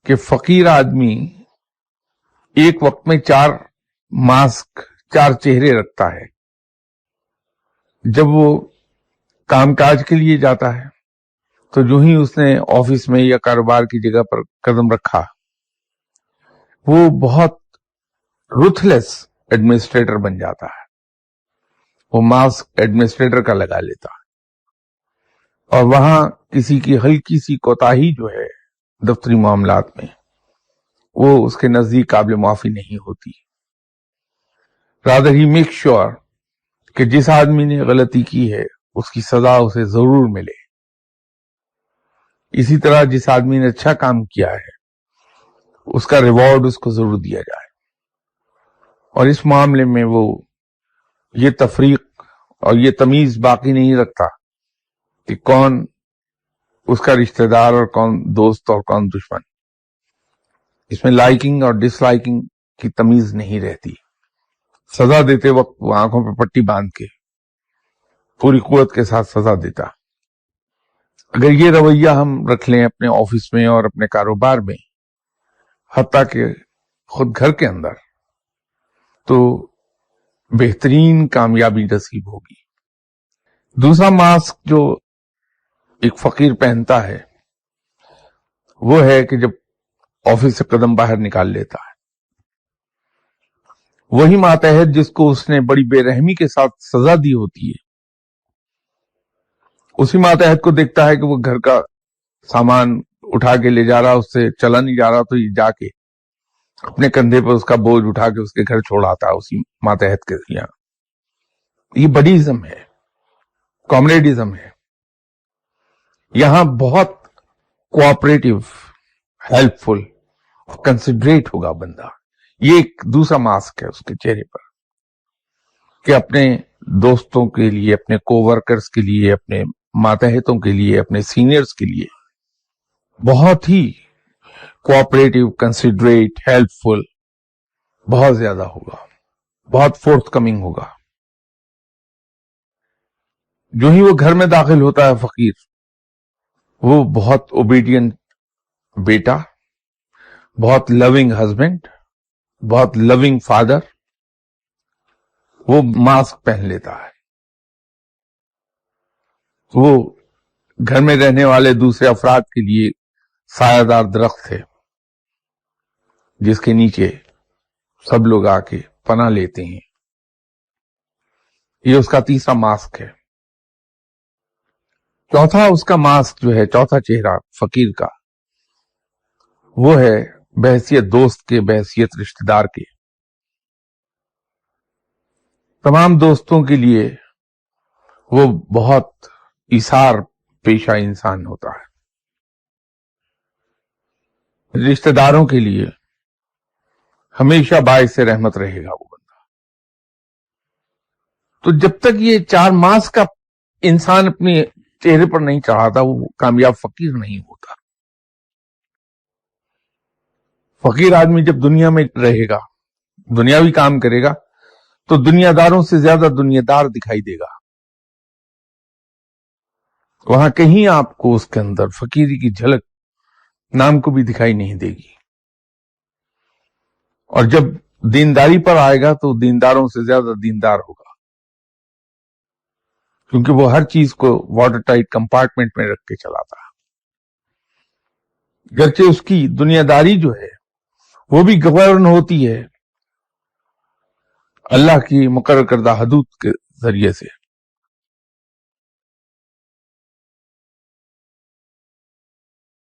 کہ فقیر آدمی ایک وقت میں 4 ماسک 4 چہرے رکھتا ہے. جب وہ کام کاج کے لیے جاتا ہے تو جو ہی اس نے آفس میں یا کاروبار کی جگہ پر قدم رکھا، وہ بہت رuthless ایڈمنسٹریٹر بن جاتا ہے. وہ ماسک ایڈمنسٹریٹر کا لگا لیتا ہے، اور وہاں کسی کی ہلکی سی کوتاہی جو ہے دفتری معاملات میں، وہ اس کے نزدیک قابل معافی نہیں ہوتی. rather he makes sure کہ جس آدمی نے غلطی کی ہے اس کی سزا اسے ضرور ملے. اسی طرح جس آدمی نے اچھا کام کیا ہے اس کا ریوارڈ اس کو ضرور دیا جائے. اور اس معاملے میں وہ یہ تفریق اور یہ تمیز باقی نہیں رکھتا کہ کون اس کا رشتہ دار اور کون دوست اور کون دشمن. اس میں لائکنگ اور ڈس لائکنگ کی تمیز نہیں رہتی. سزا دیتے وقت وہ آنکھوں پہ پٹی باندھ کے پوری قوت کے ساتھ سزا دیتا. اگر یہ رویہ ہم رکھ لیں اپنے آفس میں اور اپنے کاروبار میں، حتیٰ کہ خود گھر کے اندر، تو بہترین کامیابی نصیب ہوگی. دوسرا ماسک جو ایک فقیر پہنتا ہے وہ ہے کہ جب آفس سے قدم باہر نکال لیتا ہے، وہی ماتحت جس کو اس نے بڑی بے رحمی کے ساتھ سزا دی ہوتی ہے، اسی ماتحت کو دیکھتا ہے کہ وہ گھر کا سامان اٹھا کے لے جا رہا، اس سے چلا نہیں جا رہا، تو یہ جا کے اپنے کندھے پر اس کا بوجھ اٹھا کے اس کے گھر چھوڑاتا ہے اسی ماتحت کے یہاں. یہ بڈیزم ہے، کامریڈزم ہے. یہاں بہت کوآپریٹو، ہیلپ فل اور کنسیڈریٹ ہوگا بندہ. یہ ایک دوسرا ماسک ہے اس کے چہرے پر کہ اپنے دوستوں کے لیے، اپنے کو ورکرز کے لیے، اپنے ماتحتوں کے لیے، اپنے سینئرز کے لیے بہت ہی کوآپریٹو، کنسیڈریٹ، ہیلپ فل بہت زیادہ ہوگا، بہت فورتھ کمنگ ہوگا. جو ہی وہ گھر میں داخل ہوتا ہے فقیر، وہ بہت اوبیڈینٹ بیٹا، بہت لونگ ہسبینڈ، بہت لونگ فادر، وہ ماسک پہن لیتا ہے. وہ گھر میں رہنے والے دوسرے افراد کے لیے سایہ دار درخت ہے جس کے نیچے سب لوگ آ کے پناہ لیتے ہیں. یہ اس کا تیسرا ماسک ہے. چوتھا اس کا ماسک جو ہے، چوتھا چہرہ فقیر کا، وہ ہے بحیثیت دوست کے، بحیثیت رشتہ دار کے. تمام دوستوں کے لیے وہ بہت ایثار پیشہ انسان ہوتا ہے. رشتہ داروں کے لیے ہمیشہ باعث رحمت رہے گا وہ بندہ. تو جب تک یہ 4 ماسک کا انسان اپنے چہرے پر نہیں چڑھاتا، وہ کامیاب فقیر نہیں ہوتا. فقیر آدمی جب دنیا میں رہے گا، دنیاوی کام کرے گا، تو دنیا داروں سے زیادہ دنیا دار دکھائی دے گا. وہاں کہیں آپ کو اس کے اندر فقیری کی جھلک نام کو بھی دکھائی نہیں دے گی. اور جب دینداری پر آئے گا تو دینداروں سے زیادہ دیندار ہوگا، کیونکہ وہ ہر چیز کو واٹر ٹائٹ کمپارٹمنٹ میں رکھ کے چلاتا ہے. گرچہ اس کی دنیا داری جو ہے وہ بھی گورن ہوتی ہے اللہ کی مقرر کردہ حدود کے ذریعے سے،